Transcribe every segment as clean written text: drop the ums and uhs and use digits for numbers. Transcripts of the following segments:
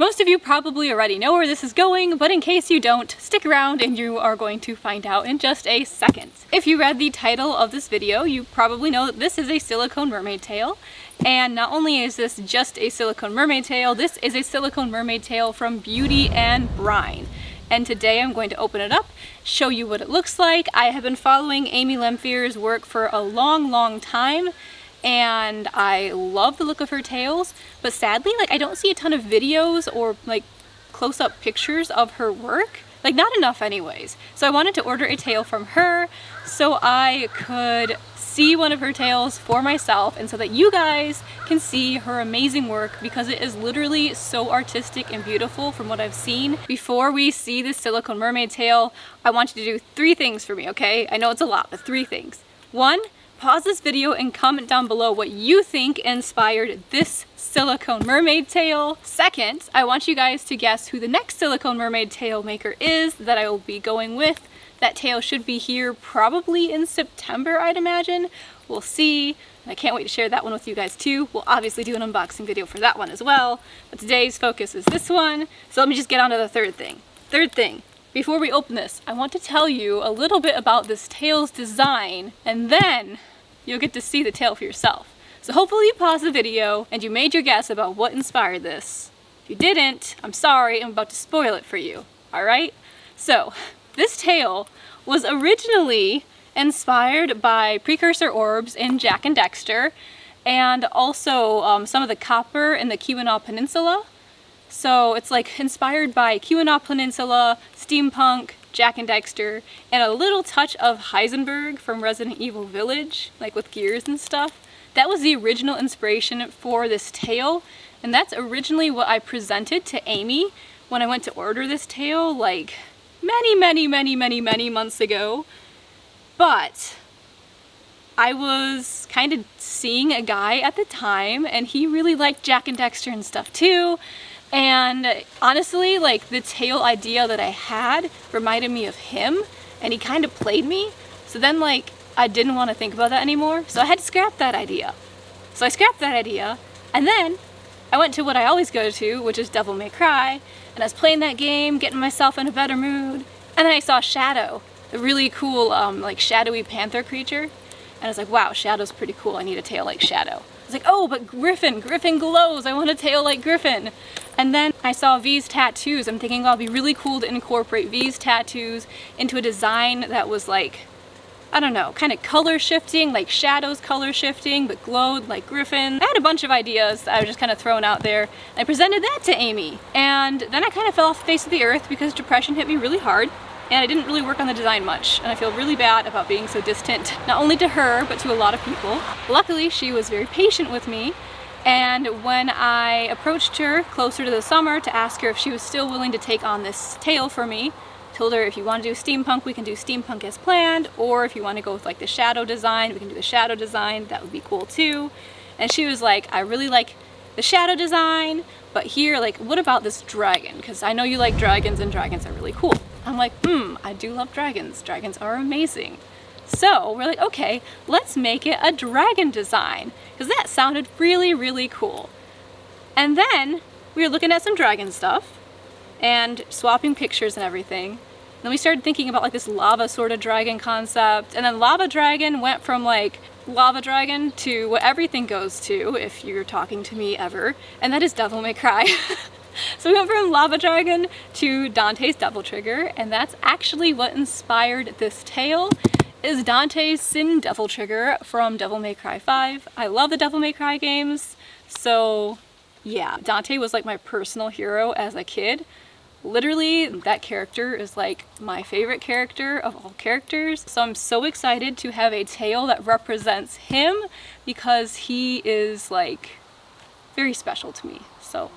Most of you probably already know where this is going, but in case you don't, stick around and you are going to find out in just a second. If you read the title of this video, you probably know that this is a silicone mermaid tail. And not only is this just a silicone mermaid tail, this is a silicone mermaid tail from Beauty and Brine. And today I'm going to open it up, show you what it looks like. I have been following Amy Lemphier's work for a long time, and I love the look of her tails, but sadly, I don't see a ton of videos or close-up pictures of her work. Not enough anyways. So I wanted to order a tail from her so I could see one of her tails for myself and so that you guys can see her amazing work, because it is literally so artistic and beautiful from what I've seen. Before we see this silicone mermaid tail, I want you to do 3 things for me, okay? I know it's a lot, but 3 things. 1, pause this video and comment down below what you think inspired this silicone mermaid tail. 2nd, I want you guys to guess who the next silicone mermaid tail maker is that I will be going with. That tail should be here probably in September, I'd imagine. We'll see. And I can't wait to share that one with you guys too. We'll obviously do an unboxing video for that one as well. But today's focus is this one. So let me just get on to the 3rd thing. 3rd thing, before we open this, I want to tell you a little bit about this tail's design, and then you'll get to see the tail for yourself. So hopefully you paused the video and you made your guess about what inspired this. If you didn't, I'm sorry, I'm about to spoil it for you. Alright? So, this tail was originally inspired by precursor orbs in Jak and Daxter, and also some of the copper in the Keweenaw Peninsula. So it's inspired by Keweenaw Peninsula, steampunk, Jak and Daxter, and a little touch of Heisenberg from Resident Evil Village, with gears and stuff. That was the original inspiration for this tail, and that's originally what I presented to Amy when I went to order this tail, many months ago. But I was kind of seeing a guy at the time, and he really liked Jak and Daxter and stuff too. And honestly, the tail idea that I had reminded me of him, and he kind of played me. So then I didn't want to think about that anymore, so I had to scrap that idea. So I scrapped that idea, and then I went to what I always go to, which is Devil May Cry, and I was playing that game, getting myself in a better mood, and then I saw Shadow, a really cool, shadowy panther creature, and I was like, wow, Shadow's pretty cool, I need a tail like Shadow. I was like, oh, but Griffin glows, I want a tail like Griffin. And then I saw V's tattoos. I'm thinking, oh, it'd be really cool to incorporate V's tattoos into a design that was I don't know, kind of color shifting, Shadow's color shifting, but glowed like Griffin. I had a bunch of ideas that I was just kind of throwing out there. I presented that to Amy, and then I kind of fell off the face of the earth because depression hit me really hard, and I didn't really work on the design much, and I feel really bad about being so distant, not only to her, but to a lot of people. Luckily, she was very patient with me, and when I approached her closer to the summer to ask her if she was still willing to take on this tail for me, told her if you want to do steampunk, we can do steampunk as planned, or if you want to go with the shadow design, we can do the shadow design, that would be cool too. And she was like, I really like the shadow design, but here, what about this dragon? Because I know you like dragons, and dragons are really cool. I'm like, I do love dragons. Dragons are amazing. So we're like, okay, let's make it a dragon design, because that sounded really cool. And then we were looking at some dragon stuff and swapping pictures and everything. Then we started thinking about this lava sort of dragon concept, and then lava dragon went from lava dragon to what everything goes to, if you're talking to me ever, and that is Devil May Cry. So we went from lava dragon to Dante's Devil Trigger, and that's actually what inspired this tail, is Dante's Sin Devil Trigger from Devil May Cry 5. I love the Devil May Cry games, so yeah, Dante was my personal hero as a kid. Literally, that character is my favorite character of all characters. So I'm so excited to have a tail that represents him, because he is very special to me. So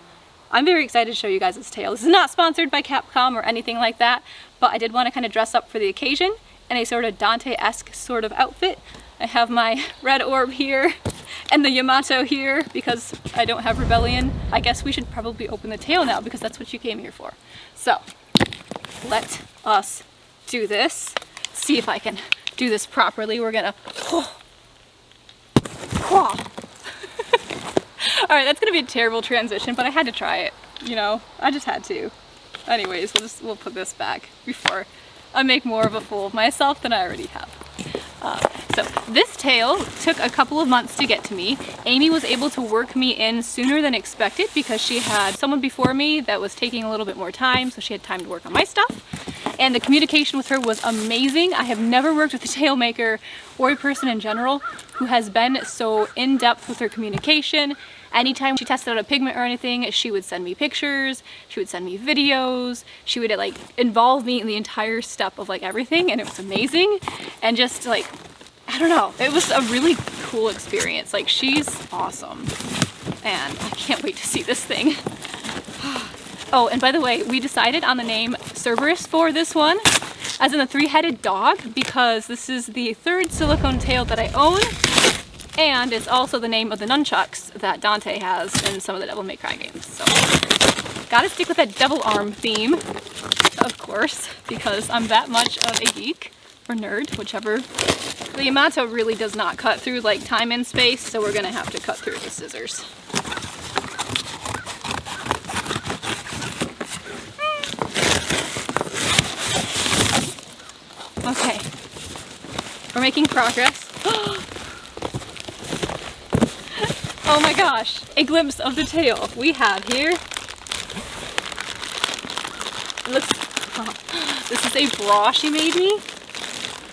I'm very excited to show you guys this tail. This is not sponsored by Capcom or anything like that, but I did want to kind of dress up for the occasion in a sort of Dante-esque sort of outfit. I have my red orb here and the Yamato here because I don't have Rebellion. I guess we should probably open the tail now because that's what you came here for. So let us do this. See if I can do this properly. We're gonna Alright, that's gonna be a terrible transition, but I had to try it. you know, I just had to. Anyways, we'll put this back before I make more of a fool of myself than I already have. So this tail took a couple of months to get to me. Amy was able to work me in sooner than expected because she had someone before me that was taking a little bit more time, so she had time to work on my stuff. And the communication with her was amazing. I have never worked with a tail maker or a person in general who has been so in-depth with her communication. Anytime she tested out a pigment or anything, she would send me pictures, she would send me videos, she would like involve me in the entire step of like everything, and it was amazing. And just like, I don't know, it was a really cool experience. Like, she's awesome. And I can't wait to see this thing. Oh, and by the way, we decided on the name Cerberus for this one, as in the three-headed dog, because this is the third silicone tail that I own, and it's also the name of the nunchucks that Dante has in some of the Devil May Cry games. So, gotta stick with that devil arm theme, of course, because I'm that much of a geek, or nerd, whichever. The Yamato really does not cut through like time and space, so we're gonna have to cut through with scissors. Okay, we're making progress. Oh my gosh, a glimpse of the tail we have here. It looks, oh, this is a bra she made me.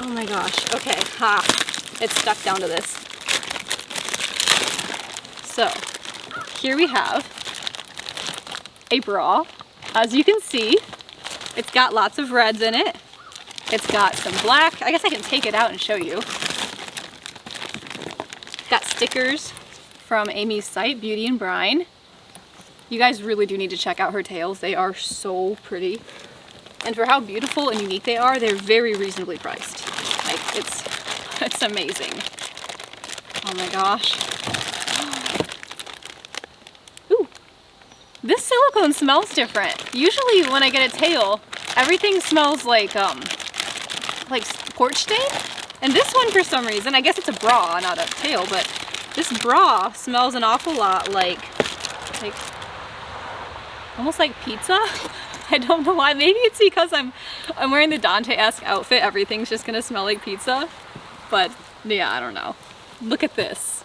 Oh my gosh, okay, ha, it's stuck down to this. So, here we have a bra. As you can see, it's got lots of reds in it. It's got some black. I guess I can take it out and show you. Got stickers from Amy's site, Beauty and Brine. You guys really do need to check out her tails. They are so pretty. And for how beautiful and unique they are, they're very reasonably priced. Like, it's amazing. Oh my gosh. Ooh, this silicone smells different. Usually when I get a tail, everything smells like porch stain. And this one, for some reason, I guess it's a bra, not a tail, but this bra smells an awful lot like almost like pizza. I don't know why. Maybe it's because I'm wearing the Dante-esque outfit. Everything's just gonna smell like pizza. But yeah, I don't know. Look at this.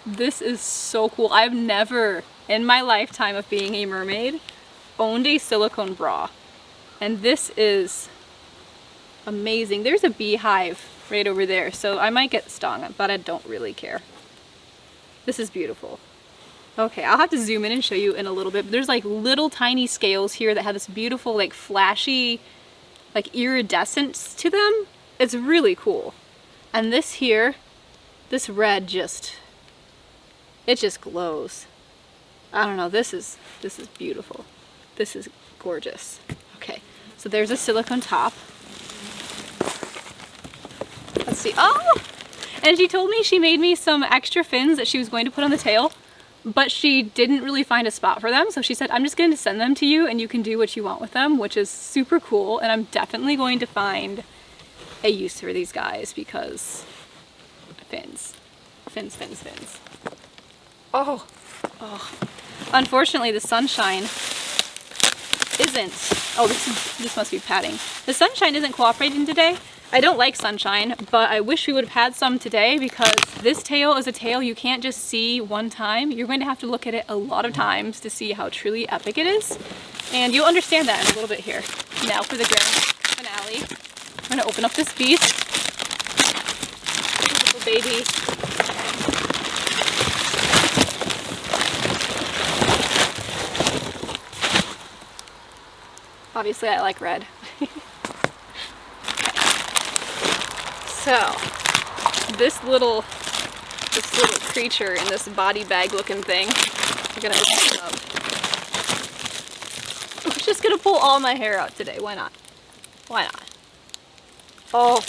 This is so cool. I've never, in my lifetime of being a mermaid, owned a silicone bra. And this is amazing. There's a beehive right over there, so I might get stung, but I don't really care. This is beautiful. Okay, I'll have to zoom in and show you in a little bit, but there's like little tiny scales here that have this beautiful like flashy like iridescence to them. It's really cool. And this here, this red it just glows. I don't know, this is beautiful. This is gorgeous. Okay, so there's a silicone top. Let's see. Oh! And she told me she made me some extra fins that she was going to put on the tail, but she didn't really find a spot for them. So she said, I'm just going to send them to you and you can do what you want with them, which is super cool. And I'm definitely going to find a use for these guys because fins. Fins, fins, fins. Oh, oh. Unfortunately, the sunshine isn't. Oh, this must be padding. The sunshine isn't cooperating today. I don't like sunshine, but I wish we would have had some today because this tail is a tail you can't just see one time. You're going to have to look at it a lot of times to see how truly epic it is. And you'll understand that in a little bit here. Now for the grand finale. I'm going to open up this beast. Little baby. Obviously I like red. So, this little creature in this body bag looking thing, we're gonna open it up. I'm just gonna pull all my hair out today. Why not? Why not? Oh.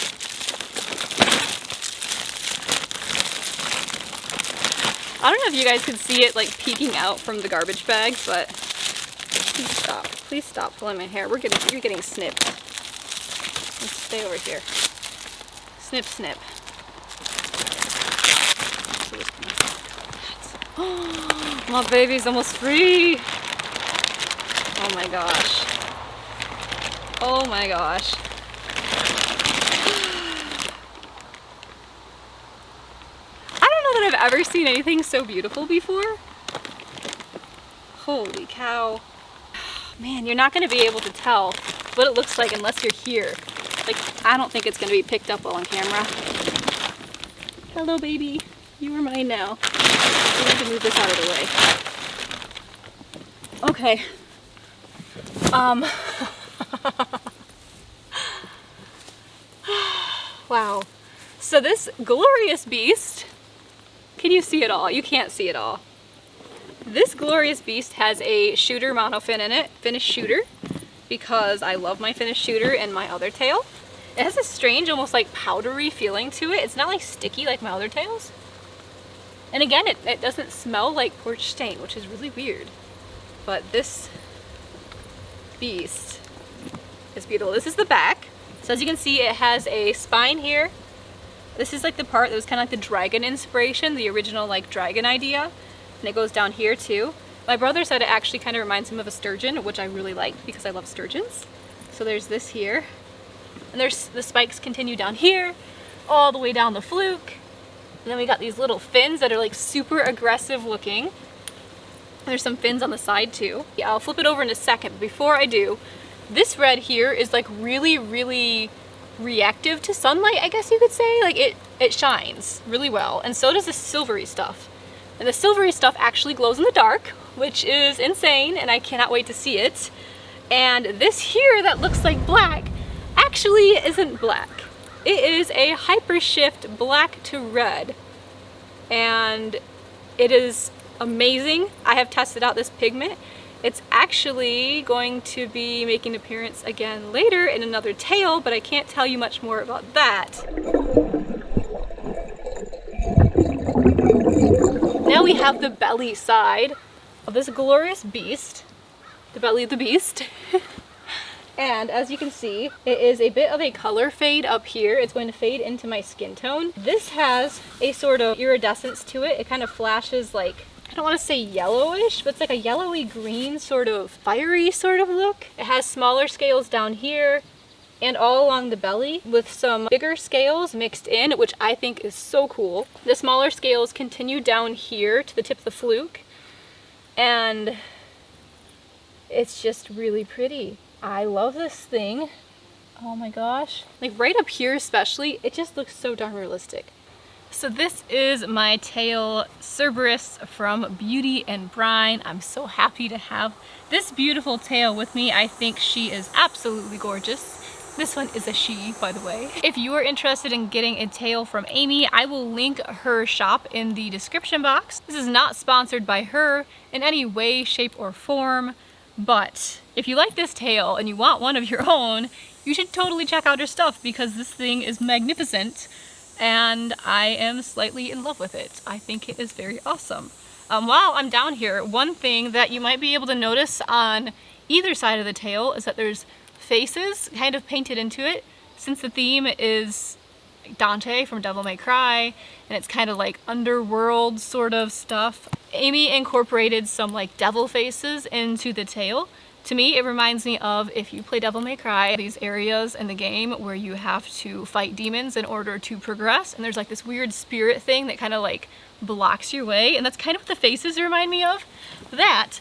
I don't know if you guys could see it like peeking out from the garbage bag, but please stop. Please stop pulling my hair. You're getting snipped. Let's stay over here. Snip, snip. Oh, my baby's almost free. Oh my gosh. Oh my gosh. I don't know that I've ever seen anything so beautiful before. Holy cow. Man, you're not going to be able to tell what it looks like unless you're here. Like, I don't think it's going to be picked up well on camera. Hello, baby. You are mine now. I need to move this out of the way. Okay. Wow. So this glorious beast, can you see it all? You can't see it all. This glorious beast has a shooter monofin in it, finished shooter, because I love my finished shooter and my other tail. It has a strange, almost like powdery feeling to it. It's not like sticky like my other tails. And again, it doesn't smell like porch stain, which is really weird. But this beast is beautiful. This is the back. So as you can see, it has a spine here. This is like the part that was kind of like the dragon inspiration, the original like dragon idea. And it goes down here too. My brother said it actually kind of reminds him of a sturgeon, which I really like because I love sturgeons. So there's this here. And there's the spikes continue down here, all the way down the fluke. And then we got these little fins that are like super aggressive looking. There's some fins on the side too. Yeah, I'll flip it over in a second. But before I do, this red here is like really, really reactive to sunlight, I guess you could say. Like it shines really well. And so does the silvery stuff. And the silvery stuff actually glows in the dark, which is insane, and I cannot wait to see it. And this here that looks like black actually isn't black. It is a hypershift black to red. And it is amazing. I have tested out this pigment. It's actually going to be making an appearance again later in another tail, but I can't tell you much more about that. Now we have the belly side of this glorious beast, the belly of the beast. And as you can see, it is a bit of a color fade up here. It's going to fade into my skin tone. This has a sort of iridescence to it. It kind of flashes like, I don't want to say yellowish, but it's like a yellowy green sort of fiery sort of look. It has smaller scales down here and all along the belly with some bigger scales mixed in, which I think is so cool. The smaller scales continue down here to the tip of the fluke, and it's just really pretty. I love this thing. Oh my gosh. Like right up here especially, it just looks so darn realistic. So this is my tail Cerberus from Beauty and Brine. I'm so happy to have this beautiful tail with me. I think she is absolutely gorgeous. This one is a she, by the way. If you are interested in getting a tail from Amy, I will link her shop in the description box. This is not sponsored by her in any way, shape, or form, but if you like this tail and you want one of your own, you should totally check out her stuff because this thing is magnificent and I am slightly in love with it. I think it is very awesome. While I'm down here, one thing that you might be able to notice on either side of the tail is that there's faces kind of painted into it. Since the theme is Dante from Devil May Cry and it's kind of like underworld sort of stuff, Amy incorporated some like devil faces into the tail. To me, it reminds me of, if you play Devil May Cry, these areas in the game where you have to fight demons in order to progress, and there's like this weird spirit thing that kind of like blocks your way, and that's kind of what the faces remind me of. That,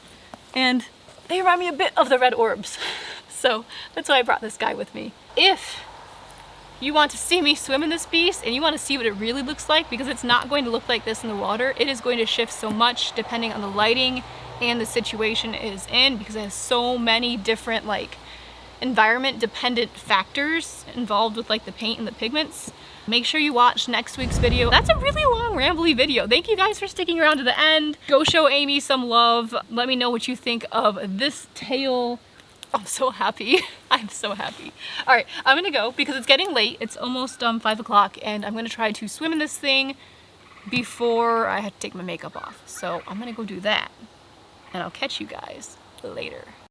and they remind me a bit of the red orbs. So that's why I brought this guy with me. If you want to see me swim in this beast and you want to see what it really looks like, because it's not going to look like this in the water, it is going to shift so much depending on the lighting and the situation it is in, because it has so many different like environment dependent factors involved with like the paint and the pigments. Make sure you watch next week's video. That's a really long rambly video. Thank you guys for sticking around to the end. Go show Amy some love. Let me know what you think of this tail. I'm so happy. I'm so happy. All right, I'm gonna go because it's getting late. It's almost 5 o'clock and I'm gonna try to swim in this thing before I have to take my makeup off. So I'm gonna go do that and I'll catch you guys later.